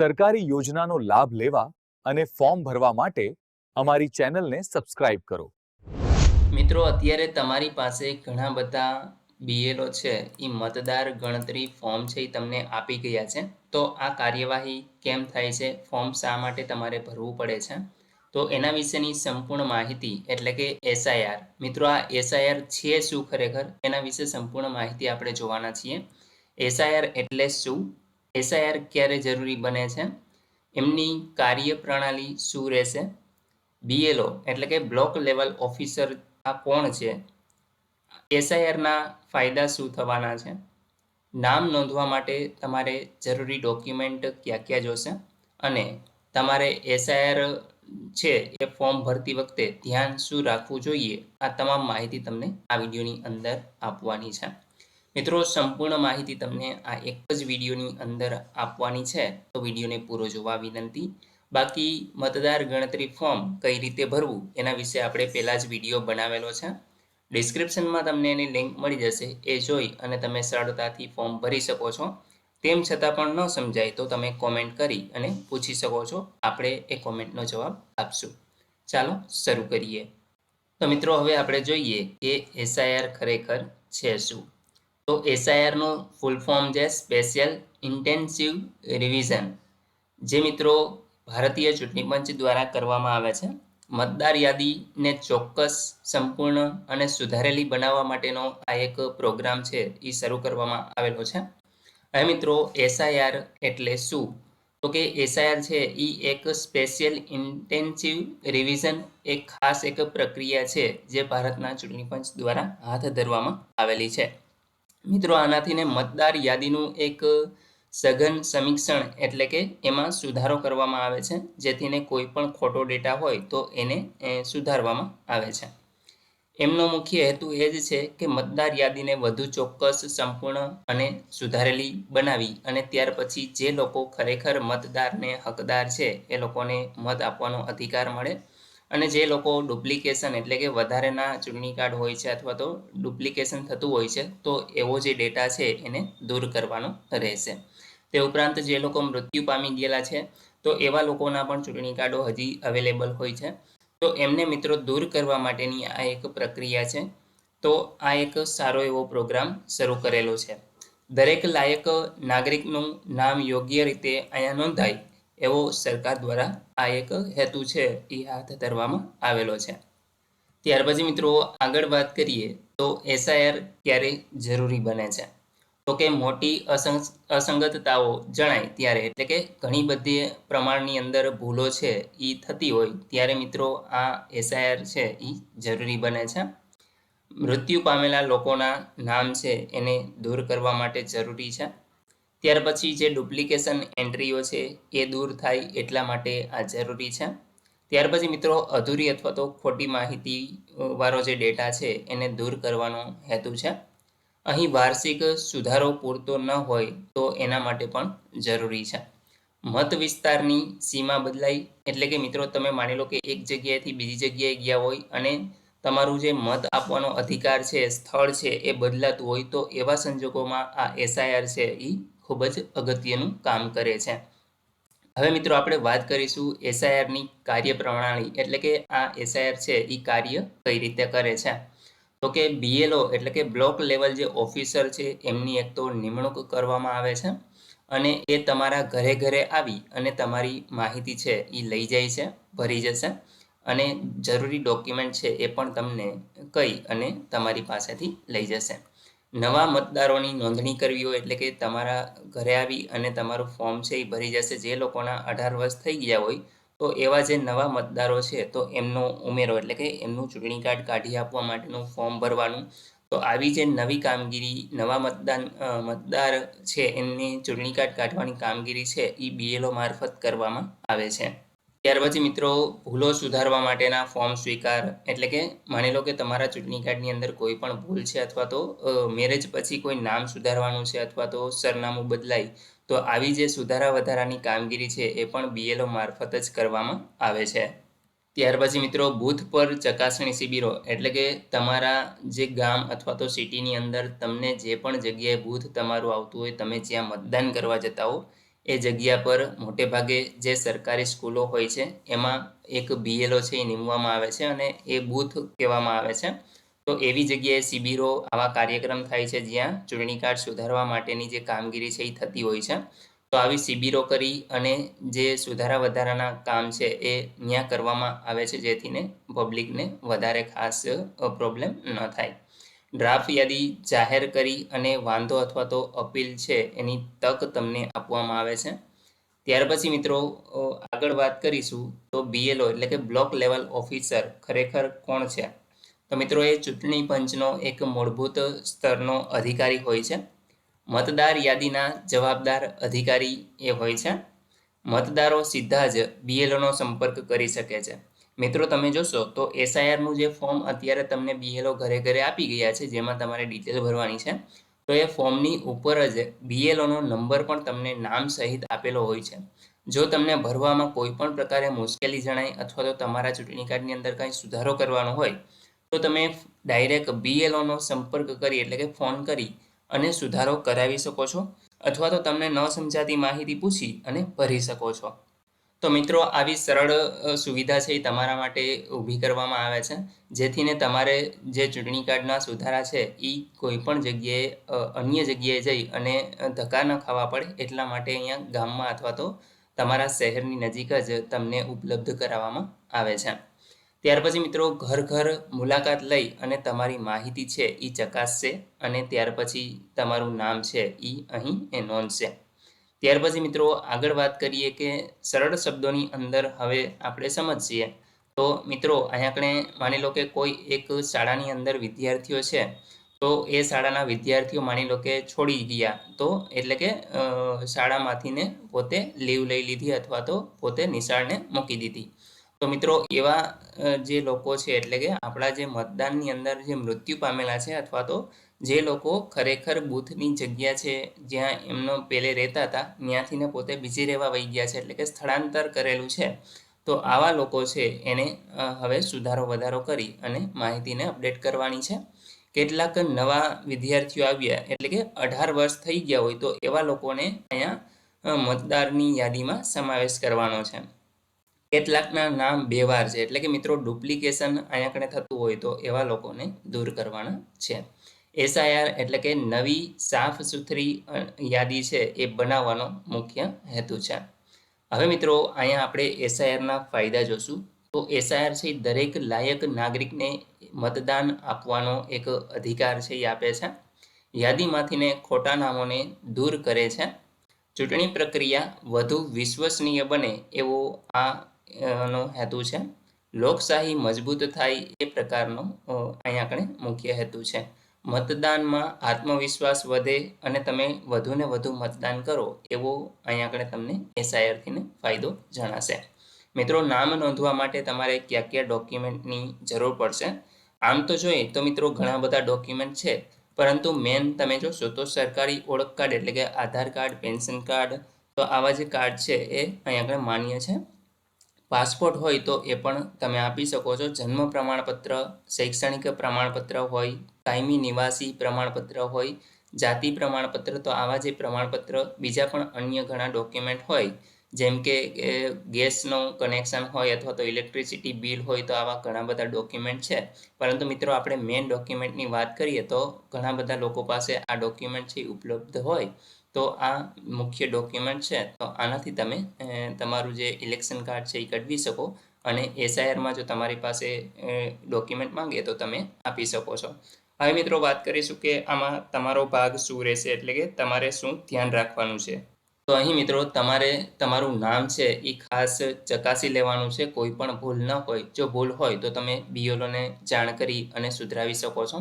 સરકારી યોજનાનો લાભ લેવા અને ફોર્મ ભરવા માટે અમારી ચેનલને સબસ્ક્રાઇબ કરો. મિત્રો, અત્યારે તમારી પાસે ઘણા બધા બીએલઓ છે એ મતદાર ગણતરી ફોર્મ છે એ તમને આપી ગયા છે. તો આ કાર્યવાહી કેમ થાય છે, ફોર્મ શા માટે તમારે ભરવું પડે છે, તો એના વિશેની સંપૂર્ણ માહિતી એટલે કે એસઆઈઆર. મિત્રો, આ એસઆઈઆર છે શું ખરેખર એના વિશે સંપૂર્ણ માહિતી આપણે જોવાના છીએ. એસઆઈઆર એટલે શું, એસઆઈઆર ક્યારે જરૂરી બને છે, એમની કાર્યપ્રણાલી શું રહેશે, બીએલઓ એટલે કે બ્લોક લેવલ ઓફિસર આ કોણ છે, એસઆઈઆરના ફાયદા શું થવાના છે, નામ નોંધવા માટે તમારે જરૂરી ડોક્યુમેન્ટ ક્યાં ક્યાં જોશે, અને તમારે એસઆઈઆર છે એ ફોર્મ ભરતી વખતે ધ્યાન શું રાખવું જોઈએ, આ તમામ માહિતી તમને આ વિડીયોની અંદર આપવાની છે. મિત્રો, સંપૂર્ણ માહિતી તમને આ એક જ વિડીયોની અંદર આપવાની છે, તો વિડીયોને પૂરો જોવા વિનંતી. બાકી મતદાર ગણતરી ફોર્મ કઈ રીતે ભરવું એના વિશે આપણે પહેલાં જ વિડીયો બનાવેલો છે. ડિસ્ક્રિપ્શનમાં તમને એની લિંક મળી જશે, એ જોઈ અને તમે સરળતાથી ફોર્મ ભરી શકો છો. તેમ છતાં પણ ન સમજાય તો તમે કોમેન્ટ કરી અને પૂછી શકો છો, આપણે એ કોમેન્ટનો જવાબ આપશું. ચાલો શરૂ કરીએ. તો મિત્રો, હવે આપણે જોઈએ કે એસઆઈઆર ખરેખર છે શું. તો એસઆઈઆરનું ફૂલ ફોર્મ છે સ્પેશિયલ ઇન્ટેન્સિવ રિવિઝન, જે મિત્રો ભારતીય ચૂંટણી પંચ દ્વારા કરવામાં આવે છે. મતદાર યાદીને ચોક્કસ, સંપૂર્ણ અને સુધારેલી બનાવવા માટેનો આ એક પ્રોગ્રામ છે એ શરૂ કરવામાં આવેલો છે. હવે મિત્રો, એસઆઈઆર એટલે શું, તો કે એસઆઈઆર છે એ એક સ્પેશિયલ ઇન્ટેન્સિવ રિવિઝન, એક ખાસ એક પ્રક્રિયા છે જે ભારતના ચૂંટણી પંચ દ્વારા હાથ ધરવામાં આવેલી છે. મિત્રો, આનાથીને મતદાર યાદીનું એક સઘન સમીક્ષણ એટલે કે એમાં સુધારો કરવામાં આવે છે, જેથીને કોઈ પણ ખોટો ડેટા હોય તો એને સુધારવામાં આવે છે. એમનો મુખ્ય હેતુ એ જ છે કે મતદાર યાદીને વધુ ચોક્કસ, સંપૂર્ણ અને સુધારેલી બનાવી અને ત્યાર પછી જે લોકો ખરેખર મતદારને હકદાર છે એ લોકોને મત આપવાનો અધિકાર મળે, અને જે લોકો ડુપ્લિકેશન એટલે કે વધારેના ચૂંટણી કાર્ડ હોય છે અથવા તો ડુપ્લિકેશન થતું હોય છે, તો એવો જે ડેટા છે એને દૂર કરવાનો રહેશે. તે ઉપરાંત જે લોકો મૃત્યુ પામી ગયેલા છે તો એવા લોકોના પણ ચૂંટણી કાર્ડો હજી અવેલેબલ હોય છે, તો એમને મિત્રો દૂર કરવા માટેની આ એક પ્રક્રિયા છે. તો આ એક સારો એવો પ્રોગ્રામ શરૂ કરેલો છે. દરેક લાયક નાગરિકનું નામ યોગ્ય રીતે અહીંયા નોંધાય એવો સરકાર દ્વારા આ એક હેતુ છે એ હાથ ધરવામાં આવેલો છે. ત્યાર પછી મિત્રો આગળ વાત કરીએ તો એસઆઈઆર ક્યારે જરૂરી બને છે, તો કે મોટી અસંગતતાઓ જણાય ત્યારે, એટલે કે ઘણી બધી પ્રમાણની અંદર ભૂલો છે એ થતી હોય ત્યારે મિત્રો આ એસઆઈઆર છે એ જરૂરી બને છે. મૃત્યુ પામેલા લોકોના નામ છે એને દૂર કરવા માટે જરૂરી છે. ત્યાર પછી જે ડુપ્લિકેશન એન્ટ્રીઓ છે એ દૂર થાય એટલા માટે આ જરૂરી છે. ત્યાર પછી મિત્રો અધૂરી અથવા તો ખોટી માહિતી વાળો જે ડેટા છે એને દૂર કરવાનો હેતુ છે. અહીં વાર્ષિક સુધારો પૂરતો ન હોય તો એના માટે પણ જરૂરી છે. મત વિસ્તારની સીમા બદલાઈ, એટલે કે મિત્રો તમે માની લો કે એક જગ્યાએથી બીજી જગ્યાએ ગયા હોય અને તમારું જે મત આપવાનો અધિકાર છે, સ્થળ છે એ બદલાતું હોય, તો એવા સંજોગોમાં આ એસઆઈઆર છે એ ખૂબ જ અગત્યનું કામ કરે છે. હવે મિત્રો આપણે વાત કરીશું એસઆઈઆરની કાર્યપ્રણાલી, એટલે કે આ એસઆઈઆર છે એ કાર્ય કઈ રીતે કરે છે. તો કે બીએલઓ એટલે કે બ્લોક લેવલ જે ઓફિસર છે એમની એક તો નિમણૂક કરવામાં આવે છે, અને એ તમારા ઘરે ઘરે આવી અને તમારી માહિતી છે એ લઈ જાય છે, ભરી જશે, અને જરૂરી ડોક્યુમેન્ટ છે એ પણ તમને કહી અને તમારી પાસેથી લઈ જશે. નવા મતદારોની નોંધણી કરવી હોય એટલે કે તમારા ઘરે આવી અને તમારું ફોર્મ છે એ ભરી જશે. જે લોકોના 18 વર્ષ થઈ ગયા હોય તો એવા જે નવા મતદારો છે તો એમનો ઉમેરો એટલે કે એમનું ચૂંટણી કાર્ડ કાઢી આપવા માટેનું ફોર્મ ભરવાનું. તો આવી જે નવી કામગીરી, નવા મતદાર છે એમની ચૂંટણી કાર્ડ કાઢવાની કામગીરી છે એ બીએલઓ મારફત કરવામાં આવે છે. ત્યાર પછી મિત્રો ભૂલો સુધારવા માટેના ફોર્મ સ્વીકાર, એટલે કે માની લો કે તમારા ચૂંટણી કાર્ડની અંદર કોઈ પણ ભૂલ છે અથવા તો મેરેજ પછી કોઈ નામ સુધારવાનું છે અથવા તો સરનામું બદલાય, તો આવી જે સુધારા વધારાની કામગીરી છે એ પણ બીએલઓ મારફત જ કરવામાં આવે છે. ત્યાર પછી મિત્રો બૂથ પર ચકાસણી શિબિરો, એટલે કે તમારા જે ગામ અથવા તો સિટીની અંદર તમને જે પણ જગ્યાએ બૂથ તમારું આવતું હોય, તમે જ્યાં મતદાન કરવા જતા હો એ જગ્યા પર મોટે ભાગે જે સરકારી સ્કૂલો હોય છે એમાં એક BLO છે એ નીમવામાં આવે છે અને એ બૂથ કહેવામાં આવે છે. તો એવી જગ્યાએ શિબિરો, આવા કાર્યક્રમ થાય છે જ્યાં ચૂંટણી કાર્ડ સુધારવા માટેની જે કામગીરી છે એ થતી હોય છે. તો આવી શિબિરો કરી અને જે સુધારા વધારાના કામ છે એ ત્યાં કરવામાં આવે છે, જેથીને પબ્લિકને વધારે ખાસ પ્રોબ્લેમ ન થાય. ડ્રાફ્ટ યાદી જાહેર કરી અને વાંધો અથવા તો અપીલ છે એની તક તમને આપવામાં આવે છે. ત્યાર પછી મિત્રો આગળ વાત કરીશું તો BLO એટલે કે બ્લોક લેવલ ઓફિસર ખરેખર કોણ છે? તો મિત્રો એ ચૂંટણી પંચનો એક મૂળભૂત સ્તરનો અધિકારી હોય છે. મતદાર યાદીના જવાબદાર અધિકારી એ હોય છે. મતદારો સીધા જ BLOનો સંપર્ક કરી શકે છે. મિત્રો તમે જોશો તો SIRનું જે ફોર્મ અત્યારે તમને BLO ઘરે ઘરે આપી ગયા છે, જેમાં તમારે ડિટેલ ભરવાની છે, તો એ ફોર્મની ઉપર જ BLOનો નંબર પણ તમને નામ સહિત આપેલો હોય છે. જો તમને ભરવામાં કોઈ પણ પ્રકારે મુશ્કેલી જણાય અથવા તો તમારા ચૂંટણી કાર્ડની અંદર કંઈ સુધારો કરવાનો હોય તો તમે ડાયરેક્ટ BLOનો સંપર્ક કરી એટલે કે ફોન કરી અને સુધારો કરાવી શકો છો, અથવા તો તમને ન સમજાતી માહિતી પૂછી અને ભરી શકો છો. તો મિત્રો આવી સરળ સુવિધા છે એ તમારા માટે ઊભી કરવામાં આવે છે, જેથીને તમારે જે ચૂંટણી કાર્ડના સુધારા છે એ કોઈ પણ જગ્યાએ અન્ય જગ્યાએ જઈ અને ધક્કા ન ખાવા પડે એટલા માટે અહીંયા ગામમાં અથવા તો તમારા શહેરની નજીક જ તમને ઉપલબ્ધ કરાવવામાં આવે છે. ત્યાર પછી મિત્રો ઘર ઘર મુલાકાત લઈ અને તમારી માહિતી છે એ ચકાસશે અને ત્યાર પછી તમારું નામ છે એ અહીં નોંધશે. ત્યાર પછી મિત્રો આગળ વાત કરીએ કે સરળ શબ્દોની અંદર હવે આપણે સમજીએ તો મિત્રો અહીંયા આપણે માની લો કે કોઈ એક શાળાની અંદર વિદ્યાર્થીઓ છે, તો એ શાળાના વિદ્યાર્થીઓ માની લો કે છોડી ગયા, તો એટલે કે શાળામાંથીને પોતે લીવ લઈ લીધી અથવા તો પોતે નિશાળને મૂકી દીધી. તો મિત્રો એવા જે લોકો છે એટલે કે આપણા જે મતદાનની અંદર જે મૃત્યુ પામેલા છે અથવા તો જે લોકો ખરેખર બૂથની જગ્યા છે જ્યાં એમનો પહેલે રહેતા હતા ત્યાંથીને પોતે બીજે રહેવા વહી ગયા છે એટલે કે સ્થળાંતર કરેલું છે, તો આવા લોકો છે એને હવે સુધારો વધારો કરી અને માહિતીને અપડેટ કરવાની છે. કેટલાક નવા વિદ્યાર્થીઓ આવ્યા એટલે કે 18 વર્ષ થઈ ગયા હોય તો એવા લોકોને અહીંયા મતદારની યાદીમાં સમાવેશ કરવાનો છે. કેટલાકના નામ બે વાર છે એટલે કે મિત્રો ડુપ્લિકેશન અહીંયા કણે થતું હોય તો એવા લોકોને દૂર કરવાના છે. SIR એટલે કે નવી સાફ સુથરી યાદી છે એ બનાવવાનો મુખ્ય હેતુ છે. હવે મિત્રો અહીંયા આપણે SIRના ફાયદા જોશું. તો SIR છે દરેક લાયક નાગરિકને મતદાન આપવાનો એક અધિકાર છે એ આપે છે. યાદીમાંથીને ખોટા નામોને દૂર કરે છે. ચૂંટણી પ્રક્રિયા વધુ વિશ્વસનીય બને એવો નો હેતુ છે. લોકશાહી મજબૂત થાય એ પ્રકારનો અહીંયા આપણે મુખ્ય હેતુ છે. મતદાનમાં આત્મવિશ્વાસ વધે અને તમે વધુને વધુ મતદાન કરો એવો અહીંયા આપણે તમને SIRથી ફાયદો જણાશે. મિત્રો નામ નોંધવા માટે તમારે કયા કયા ડોક્યુમેન્ટની જરૂર પડશે? આમ તો જોઈએ તો મિત્રો ઘણા બધા ડોક્યુમેન્ટ છે, પરંતુ મેન તમે જોશો તો સરકારી ઓળખ કાર્ડ એટલે કે આધાર કાર્ડ, પેન્શન કાર્ડ, તો આવા જે કાર્ડ છે એ અહીંયા આગળ માન્ય છે. પાસપોર્ટ હોય તો એ પણ તમે આપી શકો છો. જન્મ પ્રમાણપત્ર, શૈક્ષણિક પ્રમાણપત્ર હોય, કાયમી નિવાસી પ્રમાણપત્ર હોય, જાતિ પ્રમાણપત્ર, તો આવા જે પ્રમાણપત્ર બીજા પણ અન્ય ઘણા ડોક્યુમેન્ટ હોય, જેમ કે ગેસનું કનેક્શન હોય અથવા તો ઇલેક્ટ્રિસિટી બિલ હોય, તો આવા ઘણા બધા ડોક્યુમેન્ટ છે. પરંતુ મિત્રો આપણે મેઇન ડોક્યુમેન્ટની વાત કરીએ તો ઘણા બધા લોકો પાસે આ ડોક્યુમેન્ટ છે ઉપલબ્ધ હોય, તો આ મુખ્ય ડોક્યુમેન્ટ છે. તો આનાથી તમે તમારું જે ઇલેક્શન કાર્ડ છે એ કઢવી શકો અને SIRમાં જો તમારી પાસે ડોક્યુમેન્ટ માંગે તો તમે આપી શકો છો. હવે મિત્રો વાત કરીશું કે આમાં તમારો ભાગ શું રહેશે એટલે કે તમારે શું ધ્યાન રાખવાનું છે. તો અહીં મિત્રો તમારે તમારું નામ છે એ ખાસ ચકાસી લેવાનું છે, કોઈ પણ ભૂલ ન હોય. જો ભૂલ હોય તો તમે BLOને જાણ કરી અને સુધરાવી શકો છો.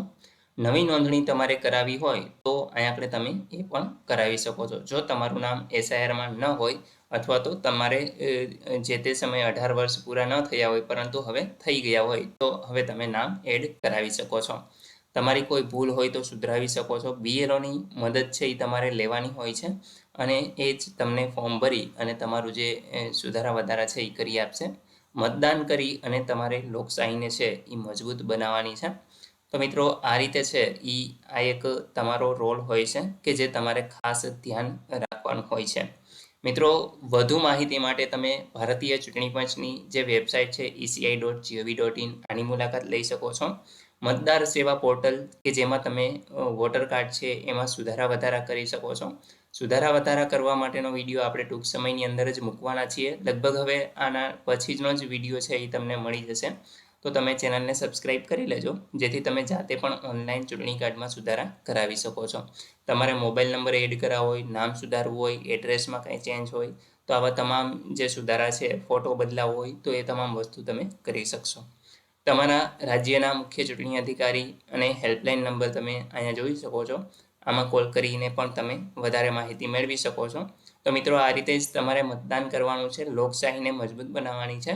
નવી નોંધણી તમારે કરાવી હોય તો અહીંયા આપણે તમે એ પણ કરાવી શકો છો. જો તમારું નામ SIRમાં ન હોય અથવા તો તમારે જે તે સમયે 18 વર્ષ પૂરા ન થયા હોય પરંતુ હવે થઈ ગયા હોય તો હવે તમે નામ એડ કરાવી શકો છો. તમારી કોઈ ભૂલ હોય તો સુધરાવી શકો છો. BLOની મદદ છે એ તમારે લેવાની હોય છે અને એ જ તમને ફોર્મ ભરી અને તમારું જે સુધારા વધારા છે એ કરી આપશે. મતદાન કરી અને તમારે લોકશાહીને છે એ મજબૂત બનાવવાની છે. તો મિત્રો આ રીતે છે આ એક તમારો રોલ હોય છે કે જે તમારે ખાસ ધ્યાન રાખવાનું હોય છે. મિત્રો, વધુ માહિતી માટે તમે ભારતીય ચૂંટણી પંચની જે વેબસાઇટ છે eci.gov.in આની મુલાકાત લઈ શકો છો. મતદાર સેવા પોર્ટલ કે જેમાં તમે વોટર કાર્ડ છે એમાં સુધારા વધારા કરી શકો છો. સુધારા વધારા કરવા માટેનો વિડીયો આપણે ટૂંક સમયની અંદર જ મૂકવાના છીએ. લગભગ હવે આના પછીનો જ વિડીયો છે એ તમને મળી જશે. તો તમે ચેનલને સબસ્ક્રાઇબ કરી લેજો, જેથી તમે જાતે પણ ઓનલાઈન ચૂંટણી કાર્ડમાં સુધારા કરાવી શકો છો. તમારે મોબાઈલ નંબર એડ કરાવવો હોય, નામ સુધારવું હોય, એડ્રેસમાં કંઈ ચેન્જ હોય, તો આવા તમામ જે સુધારા છે, ફોટો બદલાવવો હોય તો એ તમામ વસ્તુ તમે કરી શકશો. તમારા રાજ્યના મુખ્ય ચૂંટણી અધિકારી અને હેલ્પલાઇન નંબર તમે અહીંયા જોઈ શકો છો. આમાં કોલ કરીને પણ તમે વધારે માહિતી મેળવી શકો છો. તો મિત્રો, આ રીતે જ તમારે મતદાન કરવાનું છે. લોકશાહીને મજબૂત બનાવવાની છે.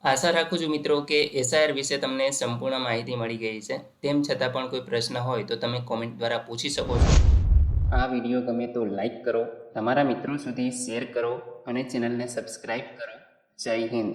આશા રાખું છું મિત્રો કે એસઆઈઆર વિશે તમને સંપૂર્ણ માહિતી મળી ગઈ છે. તેમ છતાં પણ કોઈ પ્રશ્ન હોય તો તમે કોમેન્ટ દ્વારા પૂછી શકો છો. આ વિડીયો ગમે તો લાઈક કરો, તમારા મિત્રો સુધી શેર કરો અને ચેનલને સબસ્ક્રાઇબ કરો. જય હિન્દ.